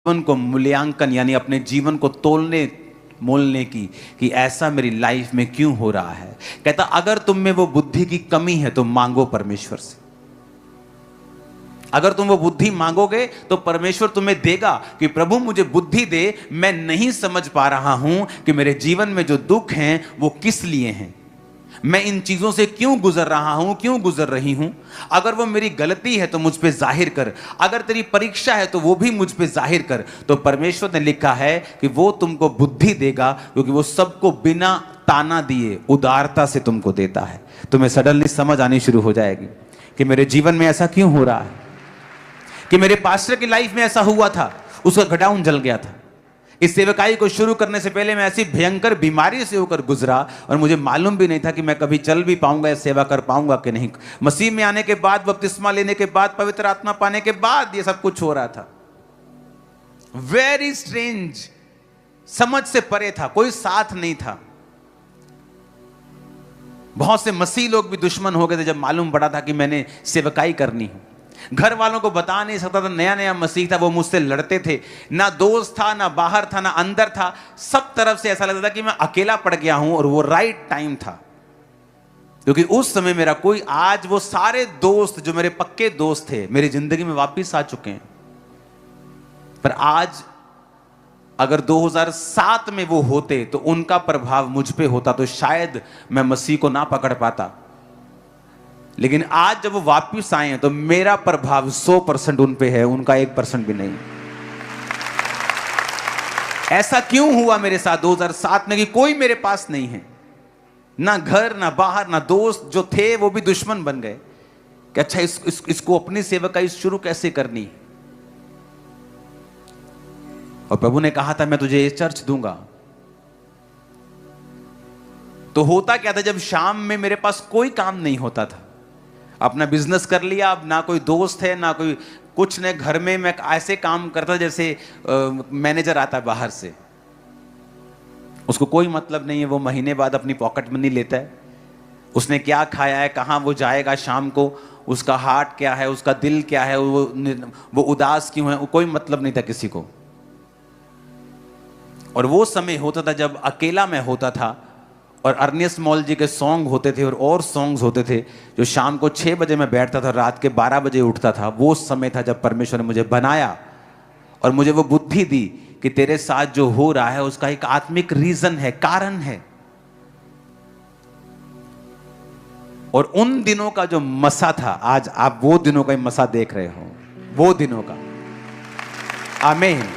जीवन को मूल्यांकन यानी अपने जीवन को तोलने मोलने की कि ऐसा मेरी लाइफ में क्यों हो रहा है। कहता अगर तुम में वो बुद्धि की कमी है तो मांगो परमेश्वर से। अगर तुम वो बुद्धि मांगोगे तो परमेश्वर तुम्हें देगा कि प्रभु मुझे बुद्धि दे, मैं नहीं समझ पा रहा हूं कि मेरे जीवन में जो दुख हैं वो किस लिए हैं, मैं इन चीजों से क्यों गुजर रहा हूं, क्यों गुजर रही हूं। अगर वो मेरी गलती है तो मुझ पे जाहिर कर, अगर तेरी परीक्षा है तो वो भी मुझ पे जाहिर कर। तो परमेश्वर ने लिखा है कि वो तुमको बुद्धि देगा, क्योंकि वो सबको बिना ताना दिए उदारता से तुमको देता है। तुम्हें सडनली समझ आनी शुरू हो जाएगी कि मेरे जीवन में ऐसा क्यों हो रहा है, कि मेरे पास्टर की लाइफ में ऐसा हुआ था, उसका गडाउन जल गया था। इस सेवकाई को शुरू करने से पहले मैं ऐसी भयंकर बीमारी से होकर गुजरा और मुझे मालूम भी नहीं था कि मैं कभी चल भी पाऊंगा या सेवा कर पाऊंगा कि नहीं। मसीह में आने के बाद, बपतिस्मा लेने के बाद, पवित्र आत्मा पाने के बाद ये सब कुछ हो रहा था। वेरी स्ट्रेंज, समझ से परे था, कोई साथ नहीं था। बहुत से मसीह लोग भी दुश्मन हो गए थे जब मालूम पड़ा था कि मैंने सेवकाई करनी है। घर वालों को बता नहीं सकता था, नया नया मसीह था, वो मुझसे लड़ते थे। ना दोस्त था, ना बाहर था, ना अंदर था। सब तरफ से ऐसा लगता था कि मैं अकेला पड़ गया हूं। और वो राइट टाइम था, क्योंकि उस समय मेरा कोई, आज वो सारे दोस्त जो मेरे पक्के दोस्त थे मेरी जिंदगी में वापस आ चुके हैं। पर आज अगर 2007 में वो होते तो उनका प्रभाव मुझ पे होता तो शायद मैं मसीह को ना पकड़ पाता। लेकिन आज जब वो वापस आए हैं तो मेरा प्रभाव 100% उन पे है, उनका 1% भी नहीं। ऐसा क्यों हुआ मेरे साथ 2007 में कि कोई मेरे पास नहीं है, ना घर, ना बाहर, ना दोस्त। जो थे वो भी दुश्मन बन गए कि अच्छा इसको अपनी सेवकाई शुरू कैसे करनी। और प्रभु ने कहा था मैं तुझे ये चर्च दूंगा। तो होता क्या था, जब शाम में मेरे पास कोई काम नहीं होता था, अपना बिजनेस कर लिया, अब ना कोई दोस्त है ना कोई कुछ, ने घर में मैं ऐसे काम करता जैसे मैनेजर आता है बाहर से, उसको कोई मतलब नहीं है, वो महीने बाद अपनी पॉकेट मनी लेता है, उसने क्या खाया है, कहाँ वो जाएगा शाम को, उसका हार्ट क्या है, उसका दिल क्या है, वो उदास क्यों है, कोई मतलब नहीं था किसी को। और वो समय होता था जब अकेला मैं होता था और अर्नियस मॉल जी के सॉन्ग होते थे और सॉन्ग्स होते थे जो शाम को 6 बजे मैं बैठता था, रात के 12 बजे उठता था। वो समय था जब परमेश्वर ने मुझे बनाया और मुझे वो बुद्धि दी कि तेरे साथ जो हो रहा है उसका एक आत्मिक रीजन है, कारण है। और उन दिनों का जो मसा था, आज आप वो दिनों का मसा देख रहे हो, वो दिनों का। आमीन।